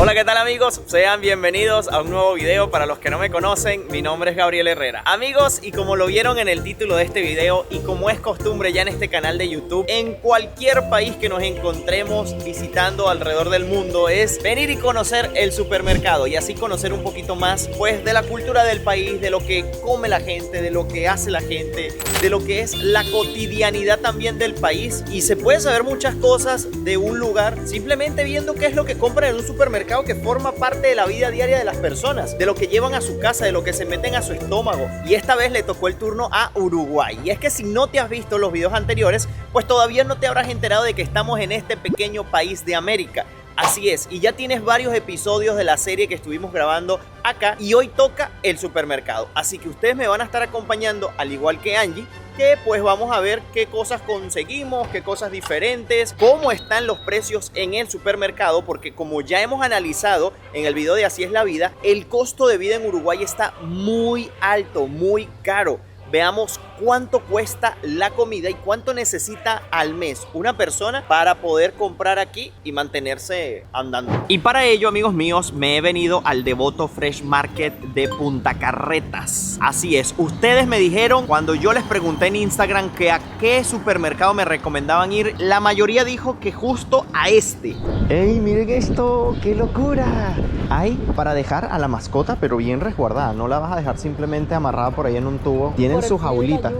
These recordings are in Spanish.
Hola, ¿qué tal amigos? Sean bienvenidos a un nuevo video. Para los que no me conocen, mi nombre es Gabriel Herrera. Amigos, y como lo vieron en el título de este video y como es costumbre ya en este canal de YouTube, en cualquier país que nos encontremos visitando alrededor del mundo es venir y conocer el supermercado y así conocer un poquito más pues de la cultura del país, de lo que come la gente, de lo que hace la gente, de lo que es la cotidianidad también del país. Y se puede saber muchas cosas de un lugar simplemente viendo qué es lo que compran en un supermercado que forma parte de la vida diaria de las personas, de lo que llevan a su casa, de lo que se meten a su estómago. Y esta vez le tocó el turno a Uruguay. Y es que si no te has visto los videos anteriores, pues todavía no te habrás enterado de que estamos en este pequeño país de América. Así es, y ya tienes varios episodios de la serie que estuvimos grabando acá y hoy toca el supermercado. Así que ustedes me van a estar acompañando, al igual que Angie, que pues vamos a ver qué cosas conseguimos, qué cosas diferentes, cómo están los precios en el supermercado, porque como ya hemos analizado en el video de Así es la vida, el costo de vida en Uruguay está muy alto, muy caro. Veamos cuánto cuesta la comida y cuánto necesita al mes una persona para poder comprar aquí y mantenerse andando. Y para ello, amigos míos, me he venido al Devoto Fresh Market de Punta Carretas. Así es, ustedes me dijeron cuando yo les pregunté en Instagram que a qué supermercado me recomendaban ir, la mayoría dijo que justo a este. ¡Ey, miren esto! ¡Qué locura! Hay para dejar a la mascota, pero bien resguardada. No la vas a dejar simplemente amarrada por ahí en un tubo. Tienen su jaulita.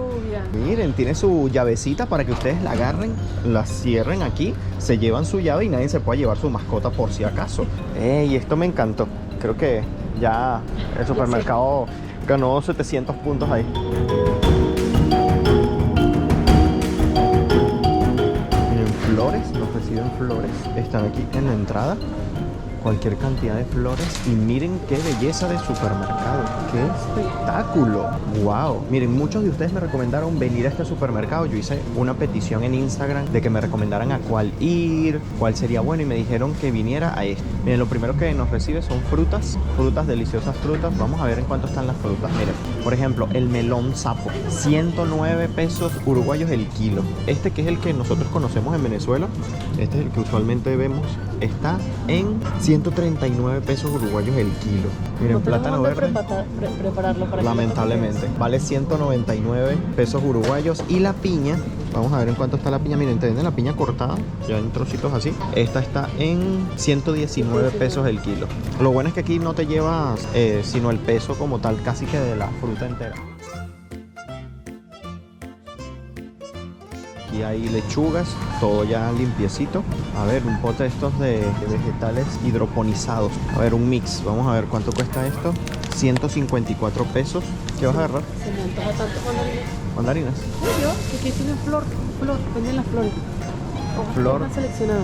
Miren, tiene su llavecita para que ustedes la agarren, la cierren aquí, se llevan su llave y nadie se pueda llevar su mascota por si acaso. ¡Ey! Esto me encantó. Creo que ya el supermercado ganó 700 puntos ahí. Miren, flores, nos reciben flores. Están aquí en la entrada. Cualquier cantidad de flores y miren qué belleza de supermercado, qué espectáculo. Wow, miren, muchos de ustedes me recomendaron venir a este supermercado. Yo hice una petición en Instagram de que me recomendaran a cuál ir, cuál sería bueno, y me dijeron que viniera a este. Miren, lo primero que nos recibe son frutas, deliciosas frutas. Vamos a ver en cuánto están las frutas. Miren, por ejemplo, el melón sapo, 109 pesos uruguayos el kilo. Este, que es el que nosotros conocemos en Venezuela, este es el que usualmente vemos, está en 139 pesos uruguayos el kilo. Miren, plátano verde, prepararlo para lamentablemente vale 199 pesos uruguayos. Y la piña, vamos a ver en cuánto está la piña. Miren, te venden la piña cortada ya en trocitos así. Esta está en 119 pesos el kilo. Lo bueno es que aquí no te llevas sino el peso como tal, casi que de la fruta entera. Y hay lechugas, todo ya limpiecito. A ver, un pote de estos de vegetales hidroponizados. A ver, un mix. Vamos a ver cuánto cuesta esto. 154 pesos. ¿Qué vas a agarrar? Se me antoja tanto mandarinas. ¿Mandarinas? Yo, que aquí tienen flor, venden las flores. Flor,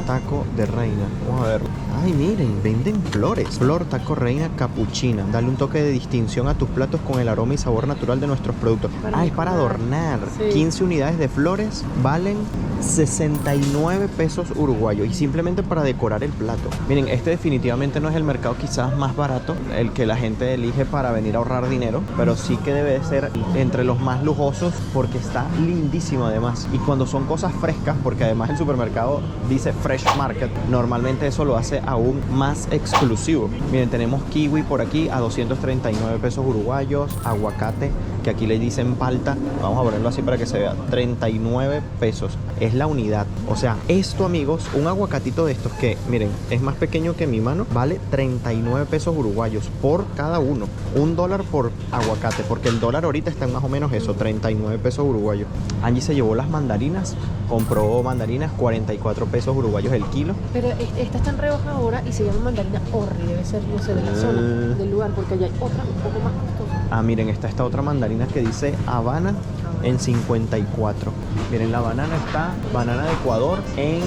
taco de reina. Vamos a ver. Ay, miren, venden flores. Flor, taco reina, capuchina. Dale un toque de distinción a tus platos con el aroma y sabor natural de nuestros productos. Es para adornar. Sí. 15 unidades de flores valen 69 pesos uruguayos. Y simplemente para decorar el plato. Miren, este definitivamente no es el mercado quizás más barato, el que la gente elige para venir a ahorrar dinero, pero sí que debe de ser entre los más lujosos porque está lindísimo además. Y cuando son cosas frescas, porque además el supermercado dice Fresh Market, normalmente eso lo hace aún más exclusivo. Miren, tenemos kiwi por aquí a 239 pesos uruguayos, aguacate, que aquí le dicen palta, vamos a ponerlo así para que se vea, 39 pesos, es la unidad. O sea, esto, amigos, un aguacatito de estos que, miren, es más pequeño que mi mano, vale 39 pesos uruguayos por cada uno. $1 por aguacate, porque el dólar ahorita está en más o menos eso, 39 pesos uruguayos. Angie se llevó las mandarinas, compró mandarinas, 44 pesos uruguayos el kilo. Pero esta está en rebaja ahora y se llama mandarina Orri, debe ser, no sé, de la zona, del lugar, porque allá hay otra un poco más costosa. Ah, miren, está esta otra mandarina que dice Habana en 54. Miren, la banana está, banana de Ecuador, en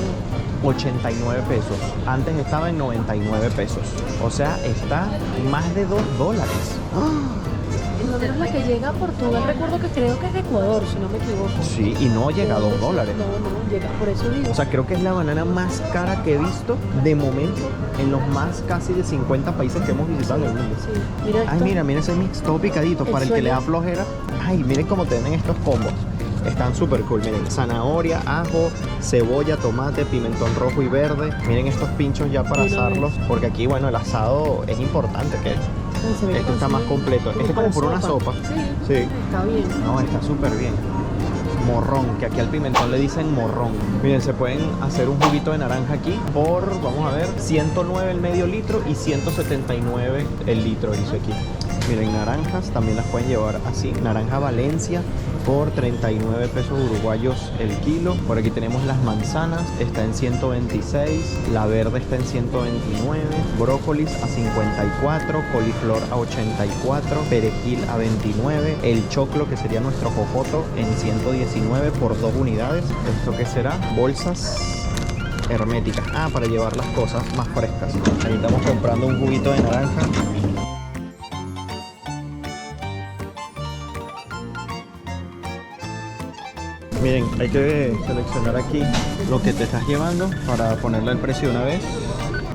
89 pesos. Antes estaba en 99 pesos. O sea, está más de $2. Por lo menos la que llega a Portugal, recuerdo que creo que es de Ecuador, si no me equivoco. Sí, y no llega a $2. No, llega, por eso digo. O sea, creo que es la banana más cara que he visto de momento en los más casi de 50 países que hemos visitado en el mundo. Sí, mira esto. Ay, mira ese mix todo picadito para el que le da flojera. Ay, miren cómo te venden estos combos. Están súper cool, miren, zanahoria, ajo, cebolla, tomate, pimentón rojo y verde. Miren estos pinchos ya para asarlos, porque aquí, bueno, el asado es importante, que esto está más completo. Este es como por una sopa. Sí, está bien. No, está súper bien. Morrón, que aquí al pimentón le dicen morrón. Miren, se pueden hacer un juguito de naranja aquí por, vamos a ver, 109 el medio litro y 179 el litro, dice aquí. Miren, naranjas también las pueden llevar así. Naranja Valencia por 39 pesos uruguayos el kilo. Por aquí tenemos las manzanas, está en 126. La verde está en 129. Brócolis a 54. Coliflor a 84. Perejil a 29. El choclo, que sería nuestro jojoto, en 119 por 2 unidades. ¿Esto qué será? Bolsas herméticas. Ah, para llevar las cosas más frescas. Ahí estamos comprando un juguito de naranja. Miren, hay que seleccionar aquí lo que te estás llevando para ponerle el precio de una vez.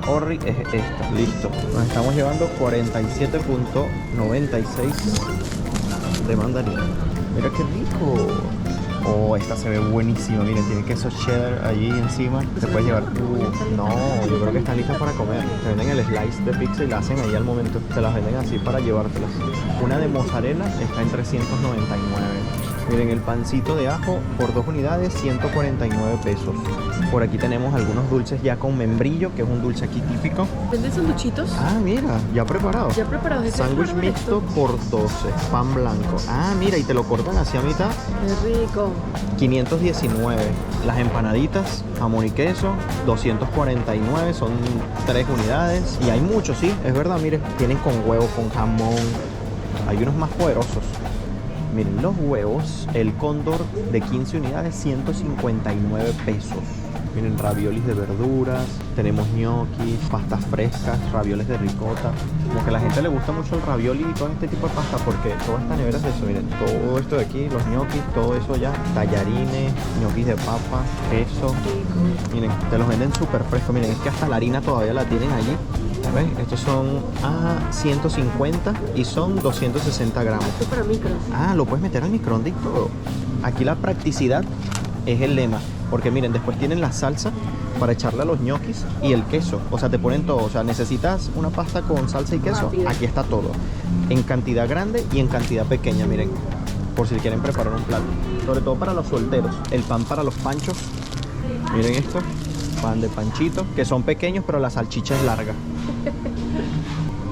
Orri es esta, listo. Nos estamos llevando 47.96 de mandarina. Mira qué rico. Oh, esta se ve buenísima. Miren, tiene queso cheddar allí encima. Te puedes llevar tu... No, yo creo que están listas para comer. Te venden el slice de pizza y la hacen ahí al momento. Te las venden así para llevártelas. Una de mozzarella está en 399. Miren, el pancito de ajo por 2 unidades, 149 pesos. Por aquí tenemos algunos dulces ya con membrillo, que es un dulce aquí típico. ¿Venden sanduchitos? Ah, mira, ya preparado. Ya preparados. Sándwich mixto por 12, pan blanco. Ah, mira, y te lo cortan así a mitad. Qué rico. 519. Las empanaditas, jamón y queso, 249, son 3 unidades. Y hay muchos, sí, es verdad, miren, tienen con huevo, con jamón. Hay unos más poderosos. Miren los huevos, el cóndor de 15 unidades, 159 pesos. Miren, raviolis de verduras, tenemos ñoquis, pastas frescas, ravioles de ricota. Como que a la gente le gusta mucho el ravioli y todo este tipo de pasta, porque toda esta nevera es eso. Miren, todo esto de aquí, los ñoquis, todo eso ya, tallarines, ñoquis de papa, queso. Miren, te los venden súper frescos. Miren, es que hasta la harina todavía la tienen allí. ¿Ves? Estos son 150 y son 260 gramos. Esto es para micro. Ah, lo puedes meter al microondas y todo. Aquí la practicidad es el lema. Porque miren, después tienen la salsa para echarle a los ñoquis y el queso. O sea, te ponen todo. O sea, necesitas una pasta con salsa y queso. Rápido. Aquí está todo. En cantidad grande y en cantidad pequeña, miren. Por si quieren preparar un plato. Sobre todo para los solteros. El pan para los panchos. Miren esto. Pan de panchito, que son pequeños, pero la salchicha es larga.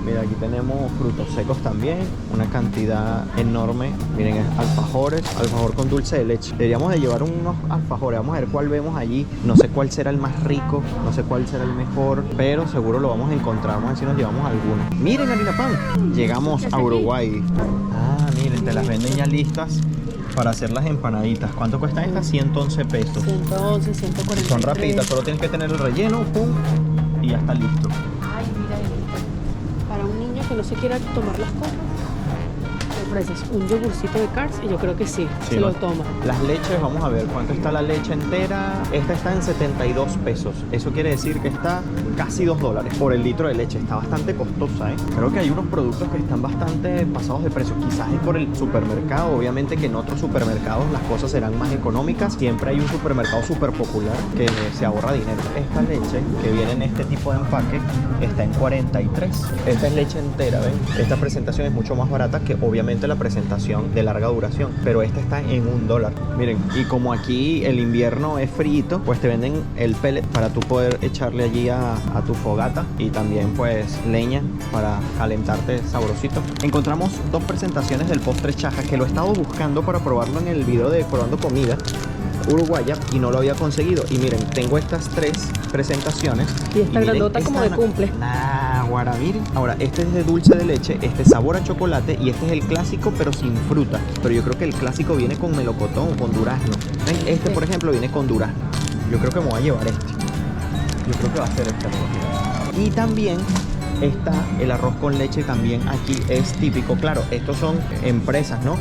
Mira, aquí tenemos frutos secos también, una cantidad enorme. Miren, es alfajores, alfajor con dulce de leche. Deberíamos de llevar unos alfajores, vamos a ver cuál vemos allí. No sé cuál será el más rico, no sé cuál será el mejor, pero seguro lo vamos a encontrar. Vamos a ver si nos llevamos alguno. Miren, harina pan, llegamos a Uruguay. Ah, miren, te las venden ya listas para hacer las empanaditas. ¿Cuánto cuestan estas? 111 pesos. 111, 143. Son rapiditas, solo tienes que tener el relleno, pum, y ya está listo. Ay, mira esto. Para un niño que no se quiera tomar las cosas, le ofreces un yogurcito de Cars y yo creo que sí, se lo toma. Las leches, vamos a ver cuánto está la leche entera. Esta está en 72 pesos. Eso quiere decir que está casi $2 por el litro de leche. Está bastante costosa, ¿eh? Creo que hay unos productos que están bastante pasados de precio. Quizás es por el supermercado. Obviamente que en otros supermercados las cosas serán más económicas. Siempre hay un supermercado súper popular que se ahorra dinero. Esta leche que viene en este tipo de empaque está en 43. Esta es leche entera, ¿ven? Esta presentación es mucho más barata que obviamente la presentación de larga duración, pero esta está en $1. Miren, y como aquí el invierno es frío, pues te venden el pellet para tú poder echarle allí a tu fogata, y también pues leña para calentarte sabrosito. Encontramos 2 presentaciones del postre chaja que lo he estado buscando para probarlo en el video de Probando Comida uruguaya y no lo había conseguido. Y miren, tengo estas 3 presentaciones. Y esta grandota como de cumple. Guara, miren. Ahora, este es de dulce de leche, este es sabor a chocolate y este es el clásico pero sin fruta. Pero yo creo que el clásico viene con melocotón o con durazno. ¿Ven? Este, por ejemplo, viene con durazno. Yo creo que me voy a llevar este. Yo creo que va a ser este. Y también está el arroz con leche, también aquí es típico. Claro, estos son empresas, ¿no?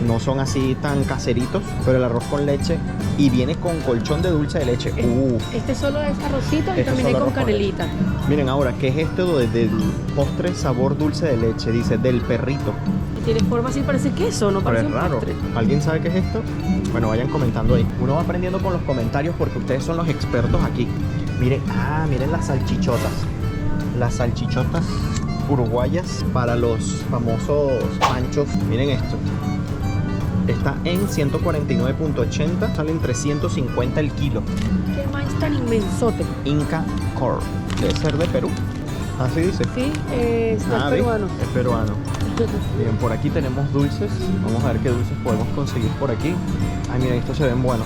no son así tan caseritos, pero el arroz con leche y viene con colchón de dulce de leche. Este solo es arrocito y Este también hay solo con arroz con leche. canelita. Miren ahora, ¿qué es esto del postre sabor dulce de leche? Dice, del perrito. Tiene forma así, parece queso, no Pero parece es un raro. postre. ¿Alguien sabe qué es esto? Bueno, vayan comentando ahí. Uno va aprendiendo con los comentarios porque ustedes son los expertos aquí. Miren, miren las salchichotas. Las salchichotas uruguayas para los famosos panchos. Miren esto. Está en 149.80, salen 350 el kilo. Qué maíz tan inmensote. Inca Core. Debe ser de Perú. Así dice. Sí, es ¿Ve? peruano. Es peruano. Bien, por aquí tenemos dulces. Vamos a ver qué dulces podemos conseguir por aquí. Ay, miren, estos se ven buenos.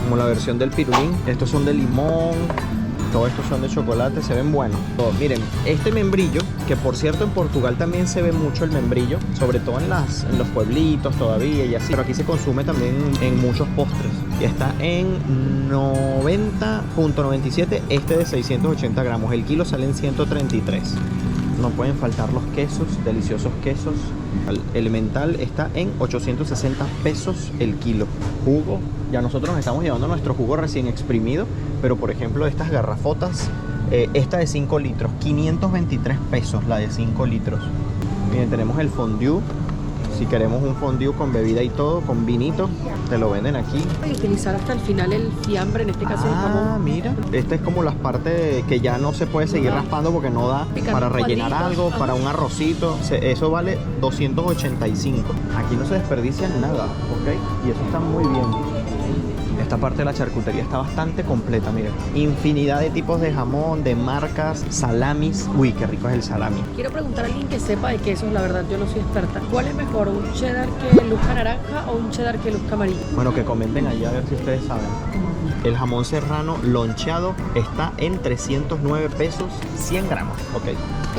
Como la versión del pirulín. Estos son de limón. Todos estos son de chocolate, se ven buenos. Miren, este membrillo, que por cierto en Portugal también se ve mucho el membrillo, sobre todo en los pueblitos todavía y así, pero aquí se consume también en muchos postres. Y está en 90.97, este de 680 gramos. El kilo sale en 133. No pueden faltar los quesos, deliciosos quesos. El elemental está en 860 pesos el kilo. Jugo, ya nosotros nos estamos llevando nuestro jugo recién exprimido, pero por ejemplo estas garrafotas, esta de 5 litros, 523 pesos la de 5 litros. Miren, tenemos el fondue. Si queremos un fondue con bebida y todo, con vinito, te lo venden aquí. Y utilizar hasta el final el fiambre, en este caso el jamón. Mira, esta es como las partes que ya no se puede seguir raspando porque no da para rellenar algo, para un arrocito. Eso vale 285. Aquí no se desperdicia nada, ¿ok? Y eso está muy bien. Esta parte de la charcutería está bastante completa, miren. Infinidad de tipos de jamón, de marcas, salamis. Uy, qué rico es el salami. Quiero preguntar a alguien que sepa de quesos, la verdad, yo no soy experta. ¿Cuál es mejor, un cheddar que luzca naranja o un cheddar que luzca amarillo? Bueno, que comenten allá a ver si ustedes saben. El jamón serrano loncheado está en 309 pesos, 100 gramos, ok.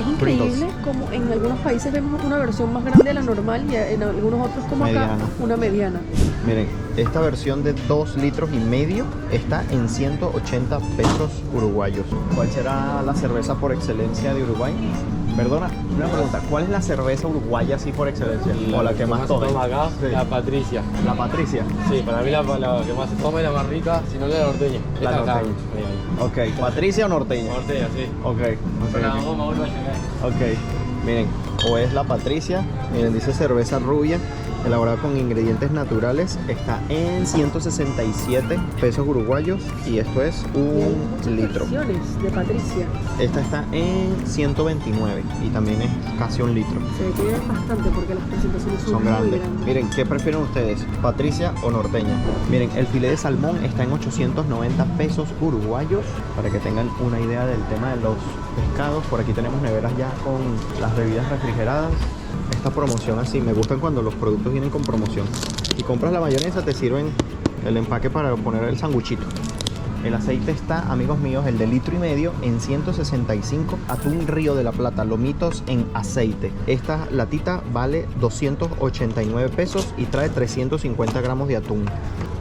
Es increíble como en algunos países vemos una versión más grande de la normal y en algunos otros como Mediana. acá una mediana. Miren, esta versión de 2 litros y medio está en 180 pesos uruguayos. ¿Cuál será la cerveza por excelencia de Uruguay? Perdona, una pregunta. ¿Cuál es la cerveza uruguaya así por excelencia? O la que más toma. Acá, Sí. la Patricia. La Patricia. Sí, para mí la que más se toma es la más rica, si no la norteña. La Esta acá, norteña. ahí. Ok, Patricia o norteña. Norteña, sí. Ok, Pero ok. vamos a volver a llegar. Ok, miren, o es la Patricia, miren, dice cerveza rubia, elaborada con ingredientes naturales, está en 167 pesos uruguayos y esto es Y hay un muchas litro. versiones de Patricia. Esta está en 129 y también es casi un litro. Se detallan bastante porque las presentaciones son Son muy grandes. grandes. Miren, ¿qué prefieren ustedes? ¿Patricia o norteña? Miren, el filé de salmón está en 890 pesos uruguayos. Para que tengan una idea del tema de los pescados. Por aquí tenemos neveras ya con las bebidas refrigeradas. Esta promoción así, me gustan cuando los productos vienen con promoción. Si compras la mayonesa te sirven el empaque para poner el sanguchito. El aceite está, amigos míos, el de litro y medio en 165. Atún Río de la Plata, lomitos en aceite. Esta latita vale 289 pesos y trae 350 gramos de atún.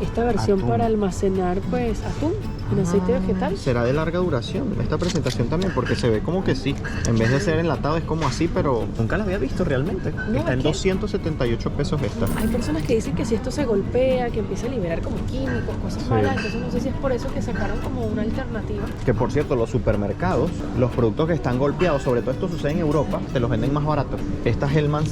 Esta versión Atún. para almacenar, pues, atún en aceite vegetal. Será de larga duración esta presentación también porque se ve como que sí. En vez de ser enlatado es como así, pero nunca la había visto realmente. No, Está en es que- 278 pesos esta. Hay personas que dicen que si esto se golpea, que empieza a liberar como químicos, cosas Sí. malas, entonces no sé si es por eso que sacaron como una alternativa. Que por cierto, los supermercados, los productos que están golpeados, sobre todo esto sucede en Europa, te los venden más baratos. Esta Hellmann's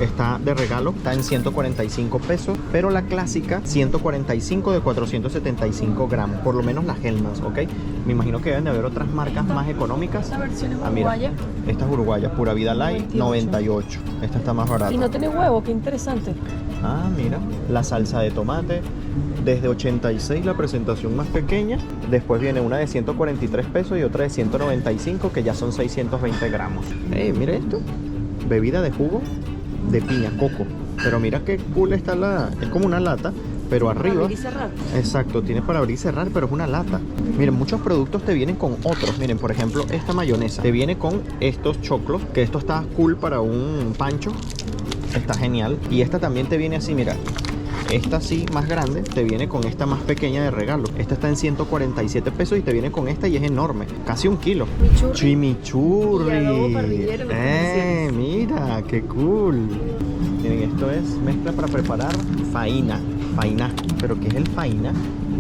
está de regalo, está en 145 pesos, pero la clásica 145 de 475 gramos, por lo menos la Hellmann's, ¿ok? Me imagino que deben de haber otras marcas más económicas. Esta versión es Ah, mira, uruguaya esta es uruguaya, Pura Vida Light, 98. Esta está más barata. y no tiene huevo, qué interesante. Ah, mira, la salsa de tomate, desde 86 la presentación más pequeña, después viene una de 143 pesos y otra de 195 que ya son 620 gramos. Mira esto, bebida de jugo de piña, coco, pero mira qué cool está es como una lata, pero arriba, Abrir y cerrar. exacto, tiene para abrir y cerrar, pero es una lata. Miren, muchos productos te vienen con otros. Miren, por ejemplo, esta mayonesa te viene con estos choclos, que esto está cool para un pancho. Está genial. Y esta también te viene así, mira. esta sí, más grande, te viene con esta más pequeña de regalo. Esta está en 147 pesos y te viene con esta y es enorme. Casi 1 kilo. Chimichurri. Y adobo parrillero en las condiciones. Mira, qué cool. Miren, esto es mezcla para preparar faina. Faina. ¿Pero qué es el faina?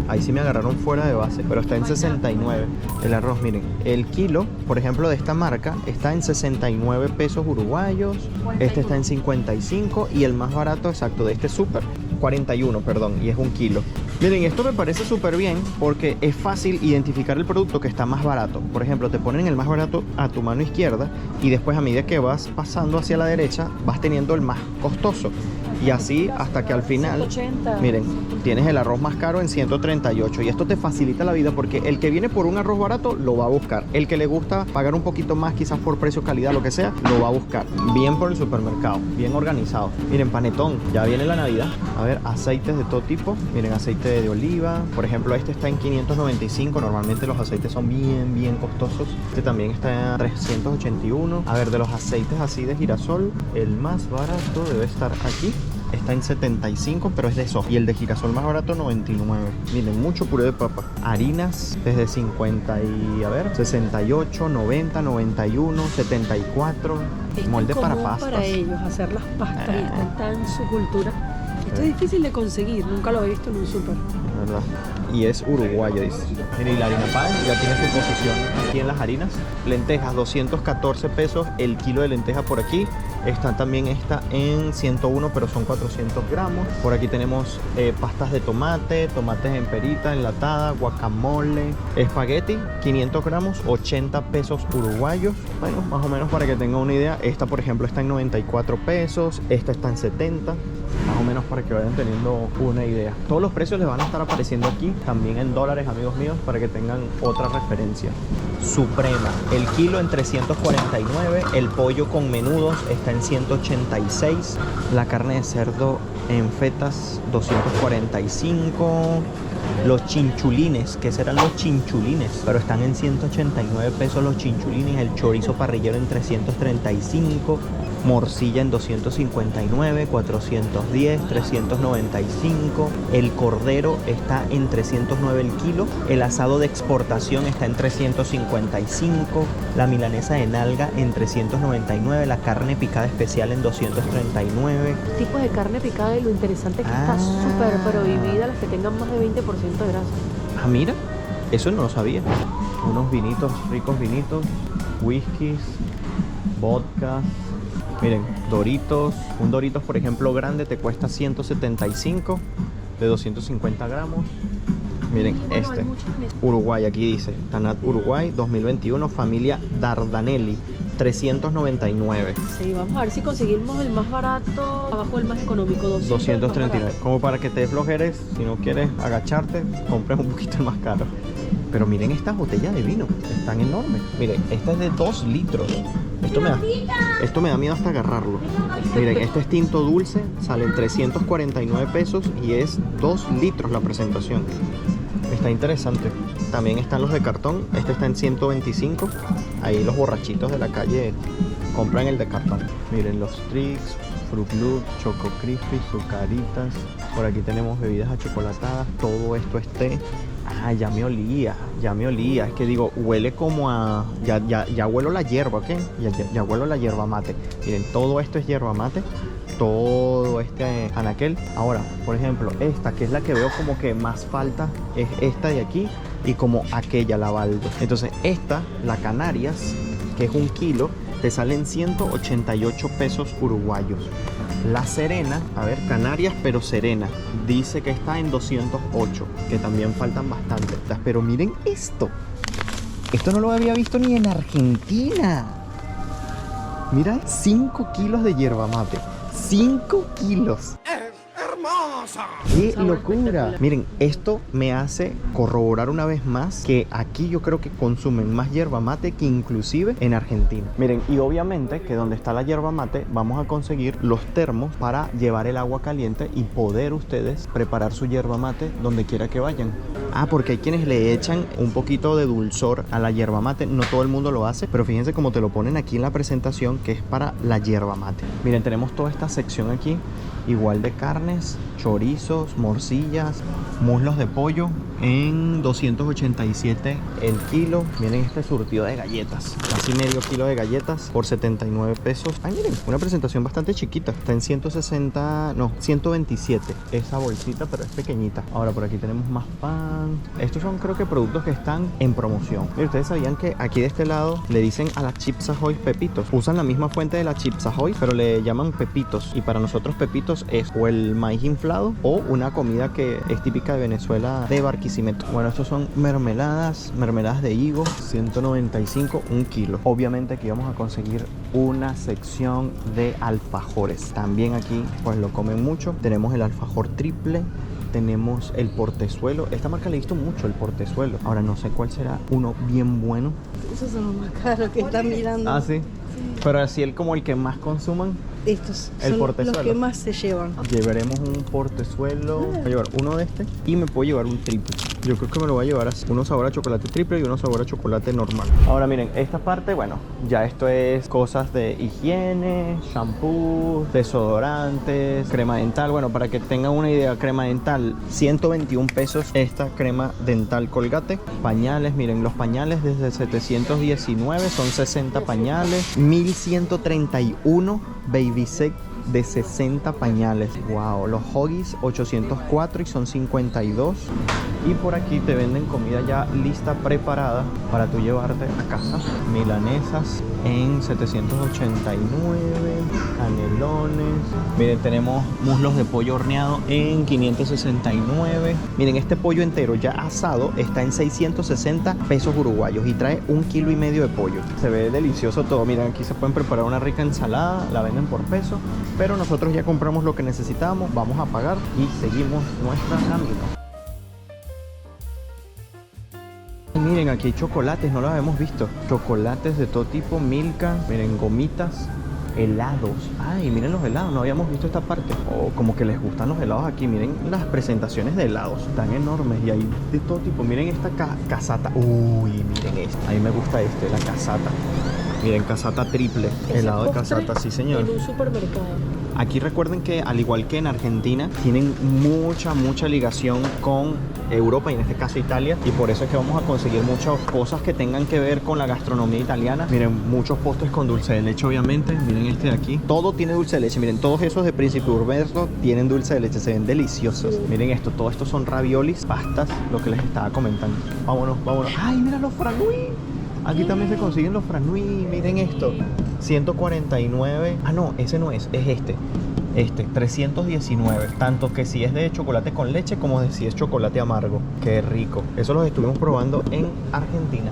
Ahí sí me agarraron fuera de base, pero está en 69. El arroz, miren, el kilo, por ejemplo, de esta marca está en 69 pesos uruguayos. Este está en 55 y el más barato, exacto, de este súper, 41, perdón, y es 1 kilo. Miren, esto me parece súper bien porque es fácil identificar el producto que está más barato. Por ejemplo, te ponen el más barato a tu mano izquierda y después a medida que vas pasando hacia la derecha, vas teniendo el más costoso. Y así hasta que al final, 180. Miren, tienes el arroz más caro en 138 y esto te facilita la vida porque el que viene por un arroz barato lo va a buscar. El que le gusta pagar un poquito más, quizás por precio, calidad, lo que sea, lo va a buscar. Bien por el supermercado, bien organizado. Miren, panetón, ya viene la Navidad. A ver, aceites de todo tipo. Miren, aceite de oliva. Por ejemplo, este está en 595. Normalmente los aceites son bien costosos. Este también está en 381. A ver, de los aceites así de girasol, el más barato debe estar aquí. Está en 75, pero es de soja. Y el de girasol más barato, 99. Miren, mucho puré de papa. Harinas desde 50 y, a ver, 68, 90, 91, 74. Molde para pastas. Para ellos hacer las pastas y está en su cultura. Esto es difícil de conseguir, nunca lo he visto en un súper. ¿Verdad? Y es uruguayo, dice. Mira, y la harina pan ya tiene su posición aquí en las harinas. Lentejas, 214 pesos el kilo de lenteja por aquí. Está también esta en 101, pero son 400 gramos. Por aquí tenemos pastas de tomate, tomates en perita, enlatada, guacamole, espagueti, 500 gramos, 80 pesos uruguayos. Bueno, más o menos para que tengan una idea. Esta, por ejemplo, está en 94 pesos. Esta está en 70. Más o menos para que vayan teniendo una idea. Todos los precios les van a estar apareciendo aquí, también en dólares, amigos míos, para que tengan otra referencia. Suprema, el kilo en 349, el pollo con menudos está en 186, la carne de cerdo en fetas 245, los chinchulines, que serán los chinchulines, pero están en 189 pesos los chinchulines, el chorizo parrillero en 335, morcilla en 259, 410, 395, el cordero está en 309 el kilo, el asado de exportación está en 355, la milanesa de nalga en 399, la carne picada especial en 239. Tipos de carne picada y lo interesante es que está súper prohibida las que tengan más de 20% de grasa. Ah, mira, eso no lo sabía. Unos vinitos, ricos vinitos, whiskies, vodka. Miren, Doritos. Un Doritos, por ejemplo, grande te cuesta 175 de 250 gramos. Miren, este. Uruguay, aquí dice. Tanat Uruguay 2021, familia Dardanelli. 399. Sí, vamos a ver si conseguimos el más barato, abajo el más económico, 239. Como para que te flojeres, si no quieres agacharte, compres un poquito más caro. Pero miren estas botellas de vino, están enormes. Miren, esta es de 2 litros. Esto me da miedo hasta agarrarlo. Miren, este es tinto dulce, sale en 349 pesos y es 2 litros la presentación. Está interesante. También están los de cartón. Este está en 125. Ahí los borrachitos de la calle compran el de cartón. Miren los Trix, Fruit Loop, Choco Crispy, Zucaritas. Por aquí tenemos bebidas achocolatadas. Todo esto es té. Ah, ya me olía. Es que digo, huele como a... Ya huelo la hierba, ¿ok? Ya huelo la hierba mate. Miren, todo esto es hierba mate. Todo este anaquel. Ahora, por ejemplo, esta que es la que veo como que más falta es esta de aquí y como aquella, la Baldo. Entonces esta, la Canarias, que es 1 kilo, te salen 188 pesos uruguayos. La Serena, a ver, Canarias pero Serena, dice que está en 208, que también faltan bastante. Pero miren esto no lo había visto ni en Argentina. Mira, 5 kilos de yerba mate. 5 kilos. ¡Hermosa! ¡Qué locura! Miren, esto me hace corroborar una vez más que aquí yo creo que consumen más yerba mate que inclusive en Argentina. Miren, y obviamente que donde está la yerba mate vamos a conseguir los termos para llevar el agua caliente y poder ustedes preparar su yerba mate donde quiera que vayan. Ah, porque hay quienes le echan un poquito de dulzor a la yerba mate. No todo el mundo lo hace, pero fíjense cómo te lo ponen aquí en la presentación, que es para la yerba mate. Miren, tenemos toda esta sección aquí igual de carnes, chorizos, morcillas, muslos de pollo en 287 el kilo. Miren este surtido de galletas, casi medio kilo de galletas por 79 pesos. Ay, miren, una presentación bastante chiquita, está en 160, no, 127 esa bolsita, pero es pequeñita. Ahora por aquí tenemos más pan. Estos son, creo que, productos que están en promoción. Miren, ustedes sabían que aquí de este lado le dicen a las Chips Ahoy pepitos. Usan la misma fuente de las Chips Ahoy, pero le llaman pepitos, y para nosotros pepitos es o el maíz inflado o una comida que es típica de Venezuela, de Barquisimeto. Bueno, estos son mermeladas de higo, 195 un kilo. Obviamente aquí vamos a conseguir una sección de alfajores. También aquí pues lo comen mucho. Tenemos el alfajor triple, tenemos el portezuelo. Esta marca le he visto mucho, el portezuelo. Ahora no sé cuál será uno bien bueno. Esos son los más caros que están mirando. Ah, sí. Pero así como el que más consuman. Estos el son portezuelo, los que más se llevan. Llevaremos un portezuelo. Voy a llevar uno de este y me puedo llevar un triple. Yo creo que me lo voy a llevar así. Uno sabor a chocolate triple y uno sabor a chocolate normal. Ahora miren, esta parte, bueno, ya esto es cosas de higiene, shampoo, desodorantes, crema dental. Bueno, para que tengan una idea, crema dental, 121 pesos esta crema dental Colgate. Pañales, miren, los pañales desde 719 son 60 pañales. 1131 Baby Sec de 60 pañales. Wow, los Huggies 804 y son 52. Y por aquí te venden comida ya lista, preparada para tú llevarte a casa. Milanesas en 789, canelones. Miren, tenemos muslos de pollo horneado en 569. Miren, este pollo entero ya asado está en 660 pesos uruguayos y trae 1,5 kilos de pollo. Se ve delicioso todo. Miren, aquí se pueden preparar una rica ensalada, la venden por peso, pero nosotros ya compramos lo que necesitamos, vamos a pagar y seguimos nuestra camino. Miren, aquí hay chocolates, no los habíamos visto. Chocolates de todo tipo, Milka, miren, gomitas, helados. Ay, miren los helados, no habíamos visto esta parte. Oh, como que les gustan los helados aquí. Miren las presentaciones de helados, tan enormes y hay de todo tipo. Miren esta casata. Uy, miren este. A mí me gusta este, la casata. Miren, casata triple, helado de casata, sí señor. En un supermercado. Aquí recuerden que al igual que en Argentina tienen mucha ligación con Europa y en este caso Italia, y por eso es que vamos a conseguir muchas cosas que tengan que ver con la gastronomía italiana. Miren, muchos postres con dulce de leche, obviamente. Miren este de aquí, todo tiene dulce de leche. Miren, todos esos de Príncipe Urbano tienen dulce de leche, se ven deliciosos. Miren esto, todo esto son raviolis, pastas, lo que les estaba comentando. Vámonos. Ay, mira los franui. Aquí también se consiguen los franui, miren esto, 149, ah no, ese no es este, 319, tanto que si es de chocolate con leche como de si es chocolate amargo, qué rico, eso los estuvimos probando en Argentina.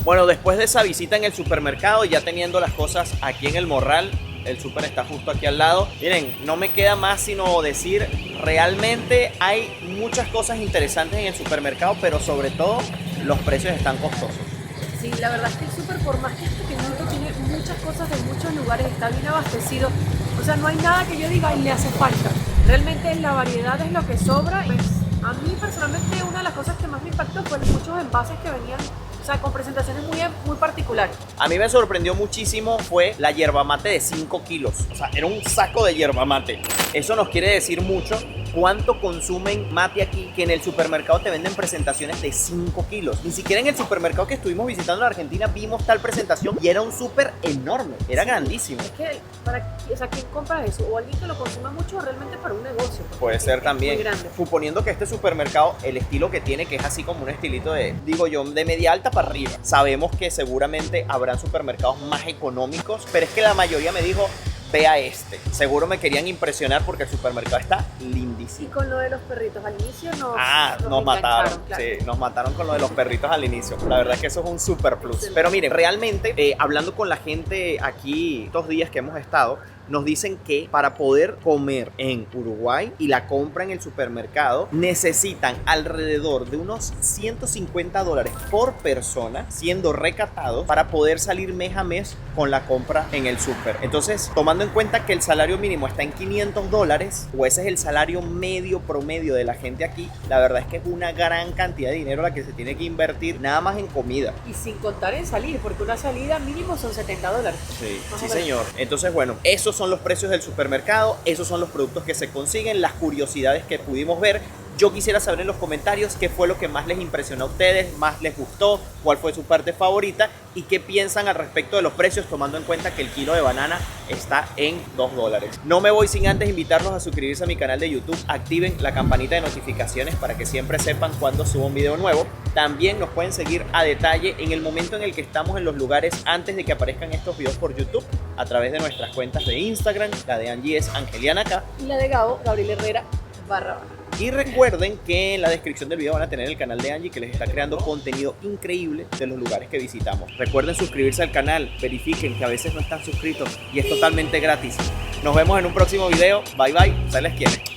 Bueno, después de esa visita en el supermercado y ya teniendo las cosas aquí en el Morral, el súper está justo aquí al lado. Miren, no me queda más sino decir, realmente hay muchas cosas interesantes en el supermercado, pero sobre todo los precios están costosos. Sí, la verdad es que el súper, por más que es pequeñito, tiene muchas cosas de muchos lugares, está bien abastecido. O sea, no hay nada que yo diga y le hace falta. Realmente la variedad es lo que sobra. Pues, a mí personalmente una de las cosas que más me impactó fue muchos envases que venían, o sea, con presentaciones muy particulares. A mí me sorprendió muchísimo fue la yerba mate de 5 kilos. O sea, era un saco de yerba mate. Eso nos quiere decir mucho cuánto consumen mate aquí, que en el supermercado te venden presentaciones de 5 kilos. Ni siquiera en el supermercado que estuvimos visitando en Argentina vimos tal presentación y era un súper enorme. Era grandísimo. Es que, o sea, ¿quién compra eso? O alguien que lo consuma mucho o realmente para un negocio. Puede ser también. Muy grande. Suponiendo que este supermercado, el estilo que tiene, que es así como un estilito de, digo yo, de media alta para arriba. Sabemos que seguramente habrán supermercados más económicos, pero es que la mayoría me dijo, vea este. Seguro me querían impresionar porque el supermercado está lindísimo. Y con lo de los perritos al inicio nos mataron. Claro. Sí, nos mataron con lo de los perritos al inicio. La verdad es que eso es un super plus. Sí. Pero miren, realmente, hablando con la gente aquí estos días que hemos estado, nos dicen que para poder comer en Uruguay y la compra en el supermercado necesitan alrededor de unos $150 por persona siendo recatados para poder salir mes a mes con la compra en el súper. Entonces, tomando en cuenta que el salario mínimo está en $500 o ese es el salario medio promedio de la gente aquí, la verdad es que es una gran cantidad de dinero la que se tiene que invertir nada más en comida. Y sin contar en salir, porque una salida mínimo son $70. Sí, señor. Entonces, bueno, esos son los precios del supermercado, esos son los productos que se consiguen, las curiosidades que pudimos ver. Yo quisiera saber en los comentarios qué fue lo que más les impresionó a ustedes, más les gustó, cuál fue su parte favorita y qué piensan al respecto de los precios, tomando en cuenta que el kilo de banana está en $2. No me voy sin antes invitarlos a suscribirse a mi canal de YouTube, activen la campanita de notificaciones para que siempre sepan cuando subo un video nuevo. También nos pueden seguir a detalle en el momento en el que estamos en los lugares antes de que aparezcan estos videos por YouTube a través de nuestras cuentas de Instagram. La de Angie es Angeliana K. Y la de Gabo, Gabriel Herrera _. Y recuerden que en la descripción del video van a tener el canal de Angie que les está creando contenido increíble de los lugares que visitamos. Recuerden suscribirse al canal, verifiquen que a veces no están suscritos y es totalmente gratis. Nos vemos en un próximo video. Bye bye, se les quiere.